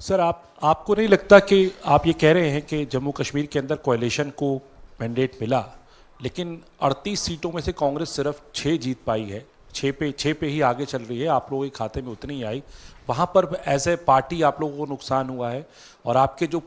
Sir आपको नहीं लगता कि आप ये कह रहे हैं कि जम्मू कश्मीर के अंदर कोalition को मैंडेट मिला, लेकिन 38 सीटों में से कांग्रेस सिर्फ 6 जीत पाई है, 6 पे ही आगे चल रही है, आप लोगों के खाते में उतनी ही आई, वहाँ पर एज ए पार्टी आप लोगों को नुकसान हुआ है। और आपके जो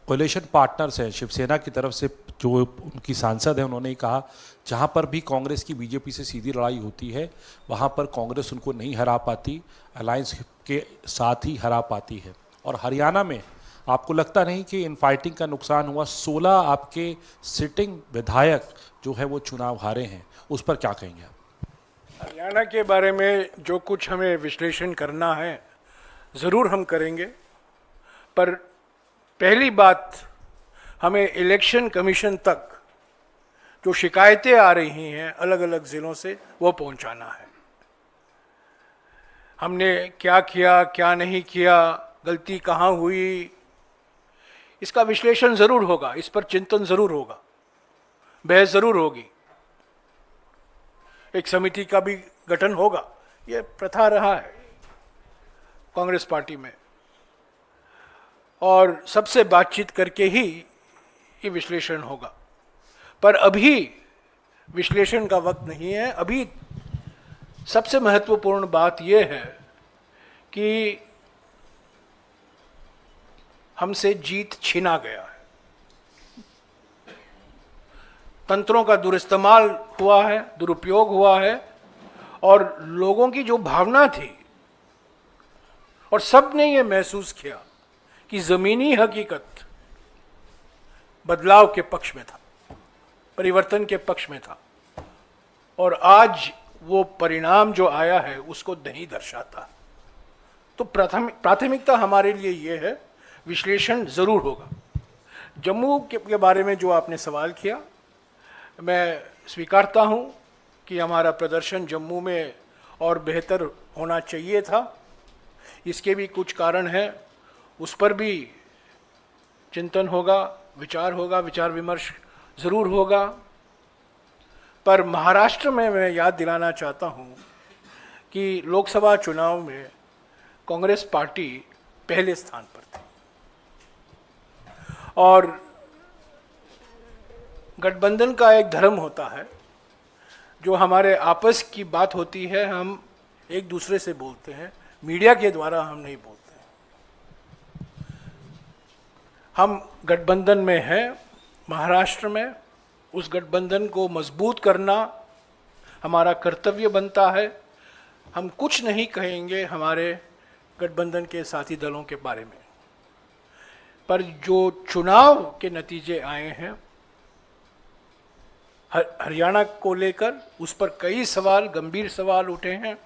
कोalition पार्टनर्स हैं शिवसेना की तरफ से, जो उनकी सांसद है, उन्होंने कहा जहाँ पर भी कांग्रेस की बीजेपी से सीधी लड़ाई होती है वहाँ पर कांग्रेस उनको नहीं हरा पाती, अलायंस के साथ ही हरा पाती है। और हरियाणा में आपको लगता नहीं कि इन फाइटिंग का नुकसान हुआ? 16 आपके सिटिंग विधायक जो है वो चुनाव हारे हैं, उस पर क्या कहेंगे आप? हरियाणा के बारे में जो कुछ हमें विश्लेषण करना है ज़रूर हम करेंगे, पर पहली बात, हमें इलेक्शन कमीशन तक जो शिकायतें आ रही हैं अलग अलग ज़िलों से वो पहुंचाना है। हमने क्या किया, क्या नहीं किया, गलती कहाँ हुई, इसका विश्लेषण ज़रूर होगा, इस पर चिंतन ज़रूर होगा, बहस ज़रूर होगी, एक समिति का भी गठन होगा। ये प्रथा रहा है कांग्रेस पार्टी में, और सबसे बातचीत करके ही ये विश्लेषण होगा। पर अभी विश्लेषण का वक्त नहीं है। अभी सबसे महत्वपूर्ण बात यह है कि हमसे जीत छीना गया है, तंत्रों का दुरुइस्तेमाल हुआ है, दुरुपयोग हुआ है, और लोगों की जो भावना थी, और सब ने ये महसूस किया कि ज़मीनी हकीकत बदलाव के पक्ष में था, परिवर्तन के पक्ष में था, और आज वो परिणाम जो आया है उसको नहीं दर्शाता। तो प्राथमिकता हमारे लिए ये है, विश्लेषण ज़रूर होगा। जम्मू के बारे में जो आपने सवाल किया, मैं स्वीकारता हूँ कि हमारा प्रदर्शन जम्मू में और बेहतर होना चाहिए था। इसके भी कुछ कारण हैं, उस पर भी चिंतन होगा, विचार विमर्श ज़रूर होगा। पर महाराष्ट्र में मैं याद दिलाना चाहता हूँ कि लोकसभा चुनाव में कांग्रेस पार्टी पहले स्थान पर थी, और गठबंधन का एक धर्म होता है, जो हमारे आपस की बात होती है हम एक दूसरे से बोलते हैं, मीडिया के द्वारा हम नहीं बोलते हैं। हम गठबंधन में हैं महाराष्ट्र में, उस गठबंधन को मजबूत करना हमारा कर्तव्य बनता है। हम कुछ नहीं कहेंगे हमारे गठबंधन के साथी दलों के बारे में, पर जो चुनाव के नतीजे आए हैं हरियाणा को लेकर, उस पर कई सवाल, गंभीर सवाल उठे हैं,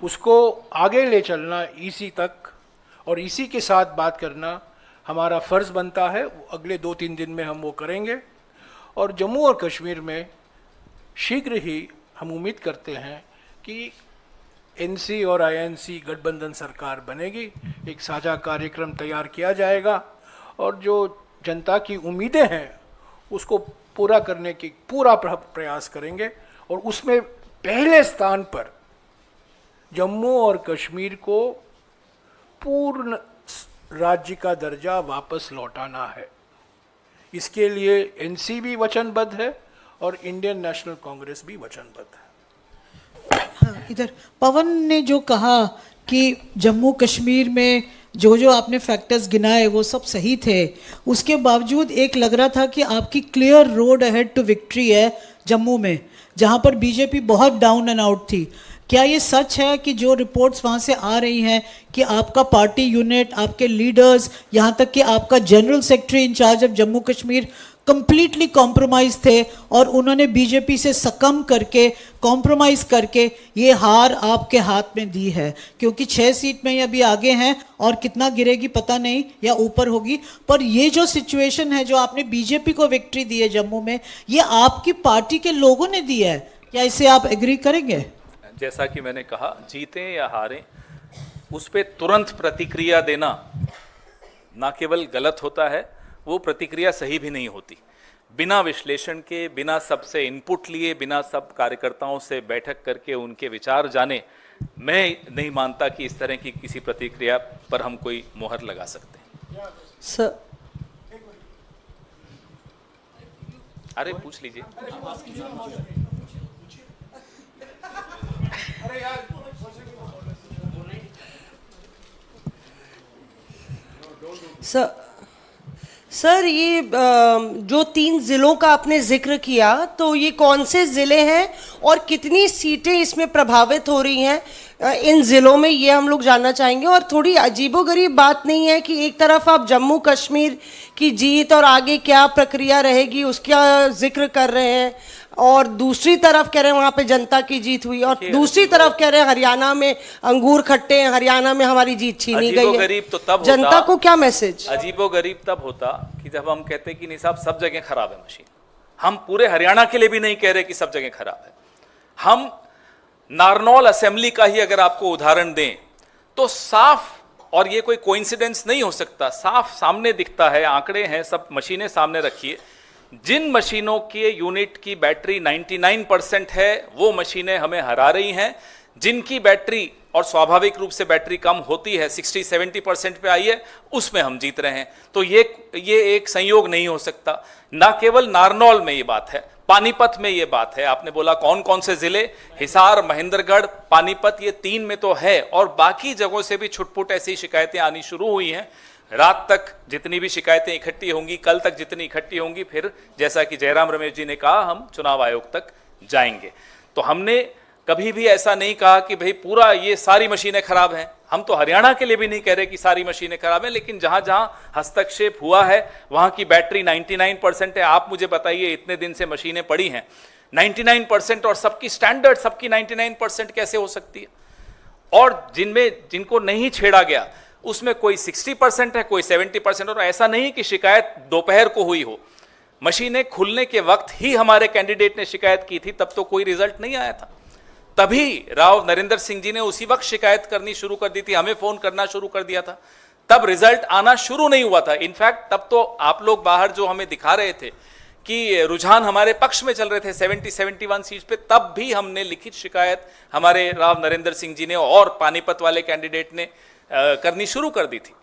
उसको आगे ले चलना इसी तक, और इसी के साथ बात करना हमारा फ़र्ज़ बनता है। अगले 2-3 दिन में हम वो करेंगे, और जम्मू और कश्मीर में शीघ्र ही हम उम्मीद करते हैं कि एनसी और आईएनसी गठबंधन सरकार बनेगी, एक साझा कार्यक्रम तैयार किया जाएगा, और जो जनता की उम्मीदें हैं उसको पूरा करने की पूरा प्रयास करेंगे, और उसमें पहले स्थान पर जम्मू और कश्मीर को पूर्ण राज्य का दर्जा वापस लौटाना है। इसके लिए एनसी भी वचनबद्ध है और इंडियन नेशनल कांग्रेस भी वचनबद्ध है। हाँ, इधर पवन ने जो कहा कि जम्मू कश्मीर में जो जो आपने फैक्टर्स गिनाए वो सब सही थे, उसके बावजूद एक लग रहा था कि आपकी clear road ahead to victory है जम्मू में, जहाँ पर बीजेपी बहुत डाउन एंड आउट थी। क्या ये सच है कि जो रिपोर्ट्स वहाँ से आ रही हैं कि आपका पार्टी यूनिट, आपके लीडर्स, यहाँ तक कि आपका general secretary incharge of Jammu Kashmir completely compromise थे, और उन्होंने बीजेपी से सकम करके, कॉम्प्रोमाइज़ करके ये हार आपके हाथ में दी है? क्योंकि 6 सीट में ये अभी आगे हैं, और कितना गिरेगी पता नहीं, या ऊपर होगी, पर ये जो सिचुएशन है, जो आपने बीजेपी को विक्ट्री दी है जम्मू में, ये आपकी पार्टी के लोगों ने दी है। क्या इससे आप एग्री करेंगे? जैसा कि मैंने कहा, जीतें या हारें, उस पर तुरंत प्रतिक्रिया देना ना केवल गलत होता है, वो प्रतिक्रिया सही भी नहीं होती। बिना विश्लेषण के, बिना सबसे इनपुट लिए, बिना सब कार्यकर्ताओं से बैठक करके उनके विचार जाने मैं नहीं मानता कि इस तरह की किसी प्रतिक्रिया पर हम कोई मोहर लगा सकते हैं। सर अरे पूछ लीजिए। सर सर ये जो 3 जिलों का आपने जिक्र किया, तो ये कौन से जिले हैं और कितनी सीटें इसमें प्रभावित हो रही हैं इन जिलों में, ये हम लोग जानना चाहेंगे। और थोड़ी अजीबोगरीब बात नहीं है कि एक तरफ आप जम्मू कश्मीर की जीत और आगे क्या प्रक्रिया रहेगी उसका जिक्र कर रहे हैं, और दूसरी तरफ कह रहे हैं वहाँ पे जनता की जीत हुई, और दूसरी तरफ कह रहे हैं हरियाणा में अंगूर खट्टे हैं, हरियाणा में हमारी जीत छीनी गई है। अजीबोगरीब तो तब जनता होता, को क्या मैसेज? अजीबोगरीब तब होता कि जब हम कहते कि नहीं साहब सब जगह खराब है मशीन। हम पूरे हरियाणा के लिए भी नहीं कह रहे कि सब जगह खराब है। हम नारनौल असेंबली का ही अगर आपको उदाहरण दें तो साफ, और ये कोई कोइंसिडेंस नहीं हो सकता, साफ सामने दिखता है, आंकड़े हैं, सब मशीनें सामने रखिए। जिन मशीनों के यूनिट की बैटरी 99% है वो मशीनें हमें हरा रही हैं। जिनकी बैटरी, और स्वाभाविक रूप से बैटरी कम होती है, 60-70% पे आई है, उसमें हम जीत रहे हैं। तो ये एक संयोग नहीं हो सकता। ना केवल नारनौल में ये बात है, पानीपत में ये बात है। आपने बोला कौन कौन से जिले, हिसार, महेंद्रगढ़, पानीपत, ये 3 में तो है, और बाकी जगहों से भी छुटपुट ऐसी शिकायतें आनी शुरू हुई हैं। रात तक जितनी भी शिकायतें इकट्ठी होंगी, कल तक जितनी इकट्ठी होंगी, फिर जैसा कि जयराम रमेश जी ने कहा हम चुनाव आयोग तक जाएंगे। तो हमने कभी भी ऐसा नहीं कहा कि भाई पूरा ये सारी मशीनें खराब हैं। हम तो हरियाणा के लिए भी नहीं कह रहे कि सारी मशीनें खराब हैं, लेकिन जहां जहां हस्तक्षेप हुआ है वहां की बैटरी 99% है। आप मुझे बताइए, इतने दिन से मशीनें पड़ी हैं 99%, और सबकी स्टैंडर्ड, सबकी 99% कैसे हो सकती है? और जिनको नहीं छेड़ा गया उसमें कोई 60% है, कोई 70%। और ऐसा नहीं कि शिकायत दोपहर को हुई हो, मशीनें खुलने के वक्त ही हमारे कैंडिडेट ने शिकायत की थी, तब तो कोई रिजल्ट नहीं आया था। तभी राव नरेंद्र सिंह जी ने उसी वक्त शिकायत करनी शुरू कर दी थी, हमें फोन करना शुरू कर दिया था, तब रिजल्ट आना शुरू नहीं हुआ था। इनफैक्ट तब तो आप लोग बाहर जो हमें दिखा रहे थे कि रुझान हमारे पक्ष में चल रहे थे 70-71 सीट पे, तब भी हमने लिखित शिकायत हमारे राव नरेंद्र सिंह जी ने और पानीपत वाले कैंडिडेट ने करनी शुरू कर दी थी।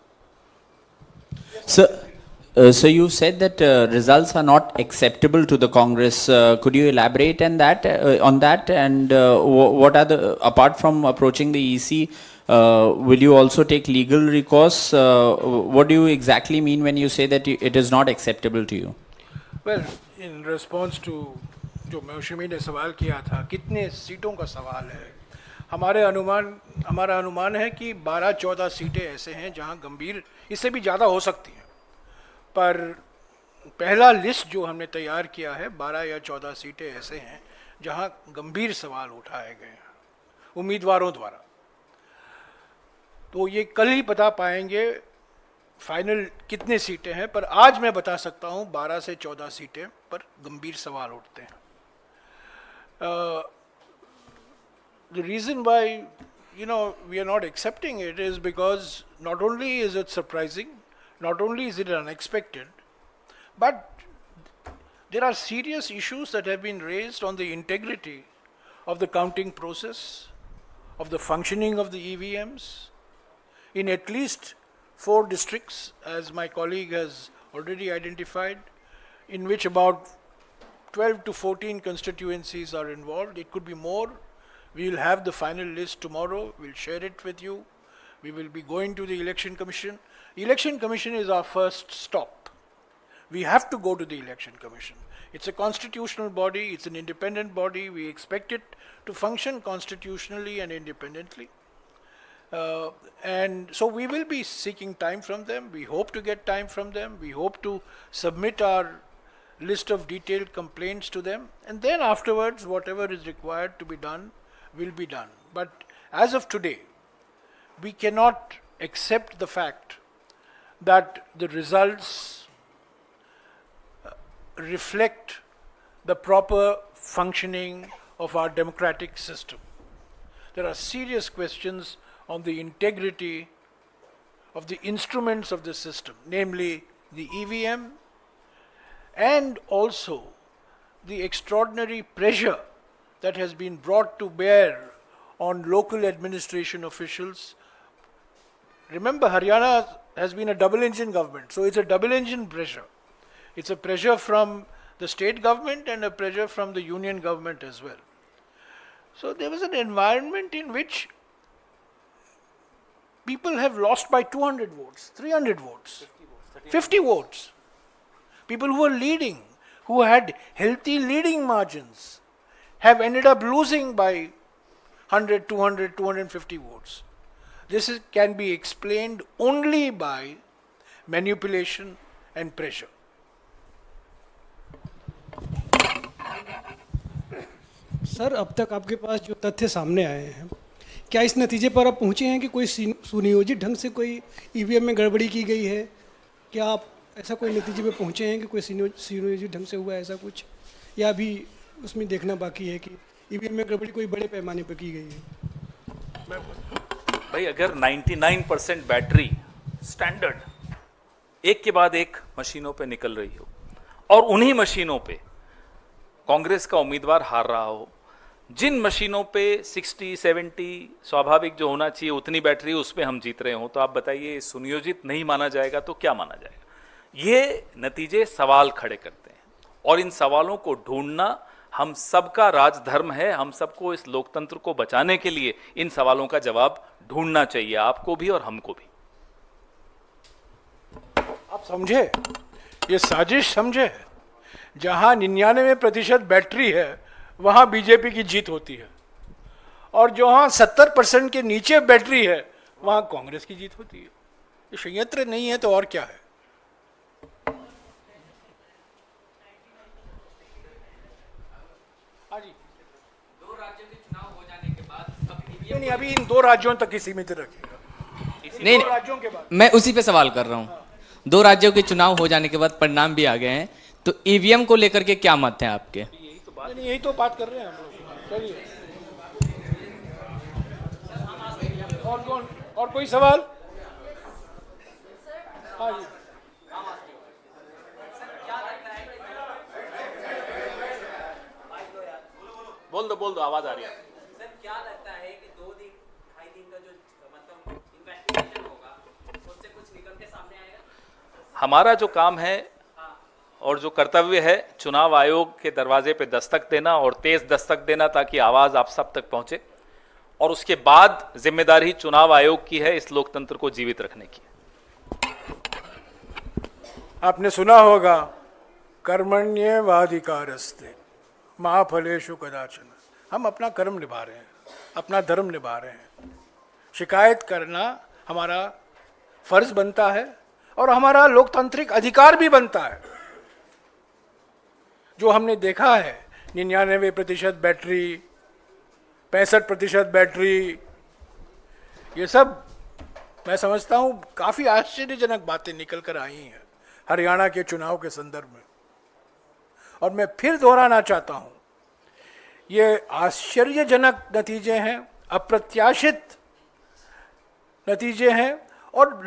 So you said that results are not acceptable to the Congress. Could you elaborate on that? And what are the, apart from approaching the EC, will you also take legal recourse? What do you exactly mean when you say that it is not acceptable to you? Well, in response to जो मौसमी ने सवाल किया था कितने सीटों का सवाल है, हमारा अनुमान है कि 12-14 सीटें ऐसे हैं जहां गंभीर, इससे भी ज़्यादा हो सकती हैं, पर पहला लिस्ट जो हमने तैयार किया है 12 या 14 सीटें ऐसे हैं जहां गंभीर सवाल उठाए गए हैं उम्मीदवारों द्वारा। तो ये कल ही बता पाएंगे फाइनल कितने सीटें हैं, पर आज मैं बता सकता हूं 12 से 14 सीटें पर गंभीर सवाल उठते हैं। The reason why we are not accepting it is because not only is it surprising, not only is it unexpected, but there are serious issues that have been raised on the integrity of the counting process, of the functioning of the EVMs in at least 4 districts, as my colleague has already identified, in which about 12 to 14 constituencies are involved. It could be more. We will have the final list tomorrow. We'll share it with you. We will be going to the Election Commission. Election Commission is our first stop. We have to go to the Election Commission. It's a constitutional body, it's an independent body. We expect it to function constitutionally and independently. And so we will be seeking time from them. We hope to get time from them. We hope to submit our list of detailed complaints to them. And then afterwards, whatever is required to be done will be done. But as of today, we cannot accept the fact that the results reflect the proper functioning of our democratic system. There are serious questions on the integrity of the instruments of the system, namely the EVM, and also the extraordinary pressure that has been brought to bear on local administration officials. Remember, Haryana has been a double engine government, so it's a double engine pressure. It's a pressure from the state government and a pressure from the union government as well. So there was an environment in which people have lost by 200 votes, 300 votes, 50 votes. People who were leading, who had healthy leading margins, have ended up losing by 100, 200, 250 votes. Can be explained only by manipulation and pressure. Sir, अब तक आपके पास जो तथ्य सामने आए हैं, क्या इस नतीजे पर आप पहुंचे हैं कि कोई सुनियोजित ढंग से कोई ईवीएम में गड़बड़ी की गई है? क्या आप ऐसा कोई नतीजे पे पहुंचे हैं कि कोई सुनियोजित ढंग से हुआ है ऐसा कुछ, या अभी उसमें देखना बाकी है कि ईवीएम में गड़बड़ी कोई बड़े पैमाने पर की गई है? भाई, अगर 99% बैटरी स्टैंडर्ड एक के बाद एक मशीनों पे निकल रही हो और उन्हीं मशीनों पे कांग्रेस का उम्मीदवार हार रहा हो, जिन मशीनों पे 60-70 स्वाभाविक जो होना चाहिए उतनी बैटरी उस पे हम जीत रहे हो, तो आप बताइए सुनियोजित नहीं माना जाएगा तो क्या माना जाएगा? ये नतीजे सवाल खड़े करते हैं और इन सवालों को ढूंढना हम सबका राजधर्म है। हम सबको इस लोकतंत्र को बचाने के लिए इन सवालों का जवाब ढूंढना चाहिए, आपको भी और हमको भी। आप समझे, ये साजिश समझे, जहां 99% बैटरी है वहां बीजेपी की जीत होती है, और जहां 70% के नीचे बैटरी है वहां कांग्रेस की जीत होती है। ये संयंत्र नहीं है तो और क्या है? हाँ जी, 2 राज्यों के चुनाव हो जाने के बाद अब नहीं, अभी इन 2 राज्यों तक ही सीमित रखेगा। नहीं, 2 राज्यों के बाद मैं उसी पे सवाल कर रहा हूँ। 2 राज्यों के चुनाव हो जाने के बाद परिणाम भी आ गए हैं, तो ईवीएम को लेकर के क्या मत हैं आपके? नहीं, यही तो बात कर रहे हैं हम लोग। चलिए, और कोई सवाल? हाँ जी, बोल दो, आवाज आ रही है। सर, क्या लगता है कि 2-2.5 दिन का जो मतलब इन्वेस्टिगेशन होगा उससे कुछ निकल के सामने आएगा? हमारा जो काम है और जो कर्तव्य है, चुनाव आयोग के दरवाजे पे दस्तक देना और तेज दस्तक देना ताकि आवाज आप सब तक पहुंचे, और उसके बाद जिम्मेदारी चुनाव आयोग की है इस लोकतंत्र को जीवित रखने की। आपने सुना होगा, कर्मण्येवाधिकारस्ते मा फलेषु कदाचन। हम अपना कर्म निभा रहे हैं, अपना धर्म निभा रहे हैं। शिकायत करना हमारा फर्ज बनता है और हमारा लोकतांत्रिक अधिकार भी बनता है। जो हमने देखा है, 99% बैटरी, 65% बैटरी, ये सब मैं समझता हूँ काफ़ी आश्चर्यजनक बातें निकल कर आई हैं हरियाणा के चुनाव के संदर्भ में। और मैं फिर दोहराना चाहता हूँ, ये आश्चर्यजनक नतीजे हैं, अप्रत्याशित नतीजे हैं और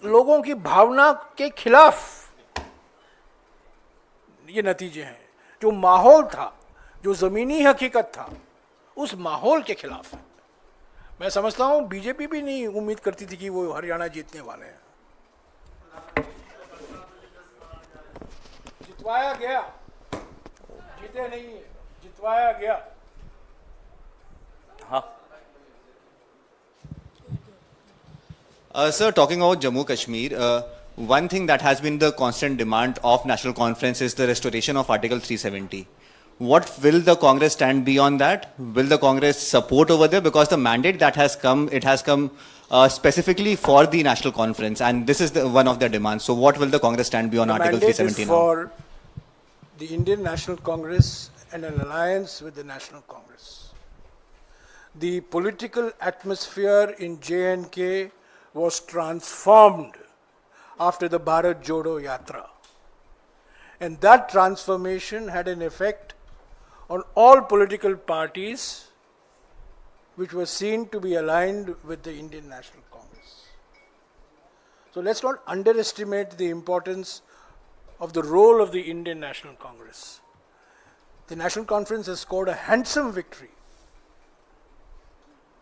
लोगों की भावना के खिलाफ ये नतीजे हैं। जो माहौल था, जो ज़मीनी हकीकत था, उस माहौल के खिलाफ है। मैं समझता हूँ बीजेपी भी नहीं उम्मीद करती थी कि वो हरियाणा जीतने वाले हैं। जितवाया गया, जीते नहीं है, जितवाया गया। हाँ, Sir, talking about Jammu Kashmir, one thing that has been the constant demand of National Conference is the restoration of Article 370. What will the Congress stand beyond that? Will the Congress support over there? Because the mandate that has come, it has come specifically for the National Conference, and this is one of their demands. So what will the Congress stand beyond Article 370 now? For the Indian National Congress and an alliance with the National Congress. The political atmosphere in J&K was transformed after the Bharat Jodo Yatra. And that transformation had an effect on all political parties which were seen to be aligned with the Indian National Congress. So let's not underestimate the importance of the role of the Indian National Congress. The National Conference has scored a handsome victory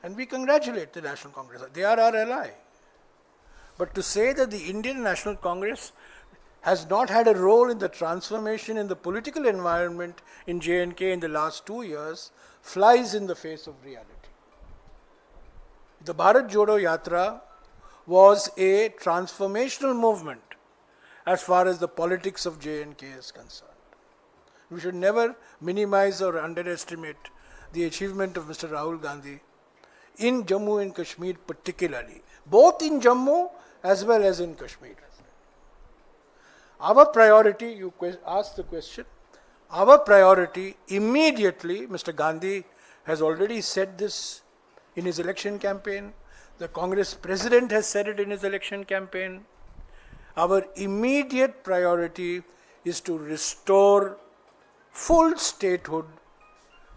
And we congratulate the National Congress. They are our ally. But to say that the Indian National Congress has not had a role in the transformation in the political environment in J&K in the last 2 years flies in the face of reality. The Bharat Jodo Yatra was a transformational movement as far as the politics of J&K is concerned. We should never minimize or underestimate the achievement of Mr. Rahul Gandhi in Jammu and Kashmir particularly, both in Jammu as well as in Kashmir. Our priority, you asked the question, our priority immediately, Mr. Gandhi has already said this in his election campaign, the Congress president has said it in his election campaign. Our immediate priority is to restore full statehood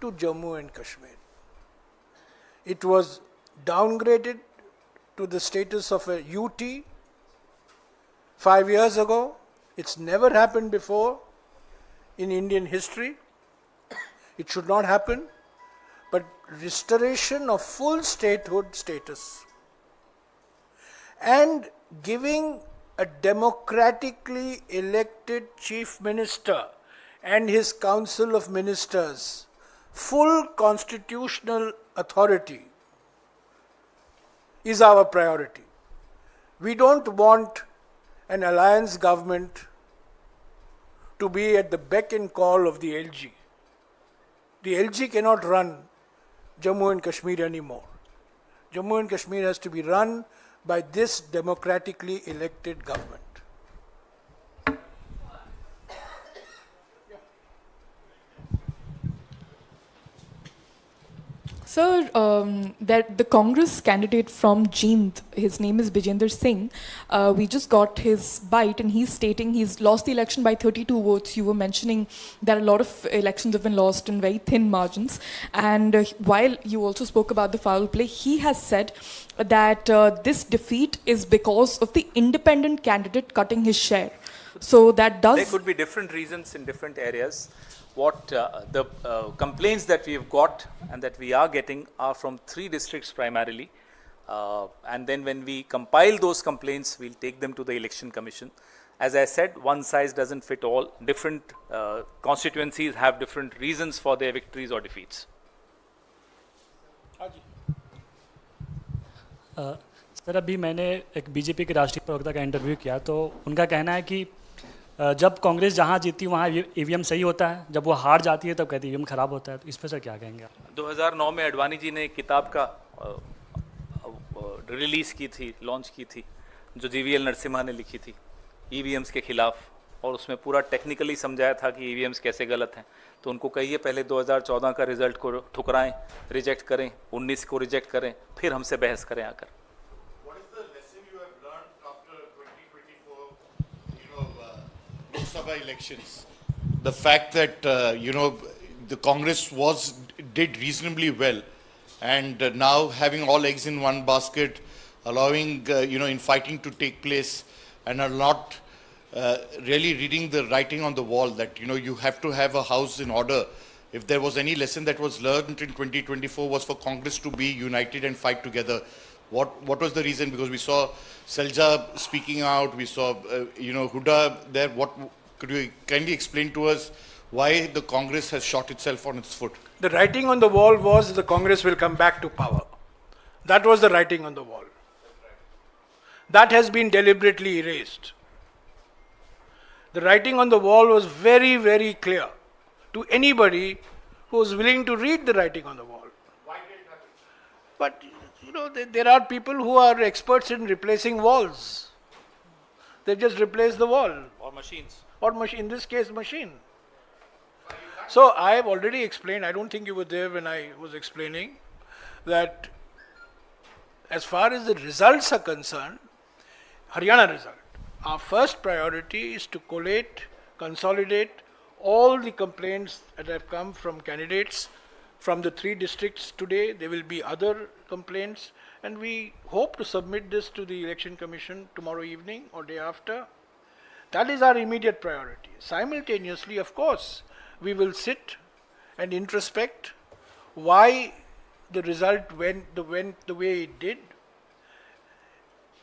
to Jammu and Kashmir. It was downgraded to the status of a UT 5 years ago. It's never happened before in Indian history. It should not happen. But restoration of full statehood status and giving a democratically elected chief minister and his council of ministers full constitutional authority is our priority. We don't want an alliance government to be at the beck and call of the LG. The LG cannot run Jammu and Kashmir anymore. Jammu and Kashmir has to be run by this democratically elected government. Sir, that the Congress candidate from Jeend, his name is Bijender Singh, we just got his bite and he's stating he's lost the election by 32 votes. You were mentioning that a lot of elections have been lost in very thin margins. And while you also spoke about the foul play, he has said that this defeat is because of the independent candidate cutting his share. So that does... There could be different reasons in different areas. What the complaints that we've got and that we are getting are from 3 districts primarily. And then when we compile those complaints, we'll take them to the Election Commission. As I said, one size doesn't fit all. Different constituencies have different reasons for their victories or defeats. Sir अभी मैंने एक BJP के राष्ट्रीय प्रवक्ता का interview किया तो उनका कहना है कि जब कांग्रेस जहां जीती वहां ईवीएम सही होता है, जब वो हार जाती है तब कहती है ईवीएम खराब होता है. तो इस पर सर क्या कहेंगे आप? 2009 में अडवाणी जी ने एक किताब का रिलीज़ की थी, लॉन्च की थी, जो जीवीएल नरसिम्हा ने लिखी थी ईवीएम्स के खिलाफ, और उसमें पूरा टेक्निकली समझाया था कि ईवीएम्स कैसे गलत हैं. तो उनको कहिए पहले 2014 का रिजल्ट को ठुकराएं, रिजेक्ट करें, 19 को रिजेक्ट करें, फिर हमसे बहस करें आकर. Sabha elections, the fact that the Congress did reasonably well, and now having all eggs in one basket, allowing infighting to take place, and are not really reading the writing on the wall that you have to have a house in order. If there was any lesson that was learned in 2024 was for Congress to be united and fight together. What was the reason? Because we saw Selja speaking out, we saw Huda there. Could you kindly explain to us why the Congress has shot itself on its foot? The writing on the wall was the Congress will come back to power. That was the writing on the wall. That has been deliberately erased. The writing on the wall was very, very clear to anybody who was willing to read the writing on the wall. Why did it happen? But there are people who are experts in replacing walls. They just replace the wall. Or machines. Or in this case, machine. So I have already explained, I don't think you were there when I was explaining, that as far as the results are concerned, Haryana result, our first priority is to collate, consolidate all the complaints that have come from candidates from the 3 districts today. There will be other complaints, and we hope to submit this to the Election Commission tomorrow evening or day after. That is our immediate priority. Simultaneously, of course, we will sit and introspect why the result went the way it did,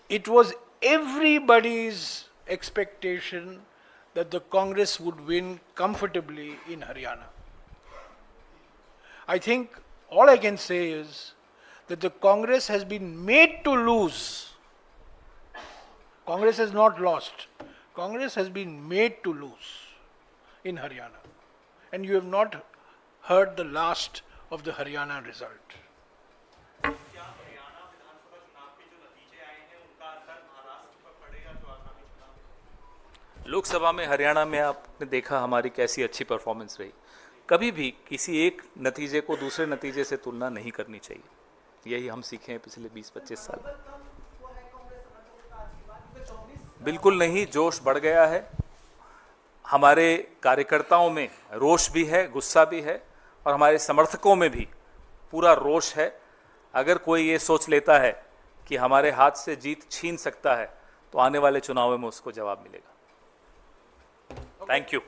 it was everybody's expectation that the Congress would win comfortably in Haryana. I think all I can say is that the Congress has been made to lose. Congress has not lost. Congress has been made to lose in Haryana. And you have not heard the last of the Haryana result. Lok Sabha में हरियाणा में आपने देखा हमारी कैसी अच्छी performance रही। कभी भी किसी एक नतीजे को दूसरे नतीजे से तुलना नहीं करनी चाहिए। यही हम सीखे हैं पिछले 20-25 साल। बिल्कुल नहीं, जोश बढ़ गया है। हमारे कार्यकर्ताओं में रोष भी है, गुस्सा भी है, और हमारे समर्थकों में भी पूरा रोष है। अगर कोई ये सोच लेता है कि हमारे हाथ से जीत छीन सकता है, तो आने वाले चुनावों में उसको जवाब मिलेगा। Thank you.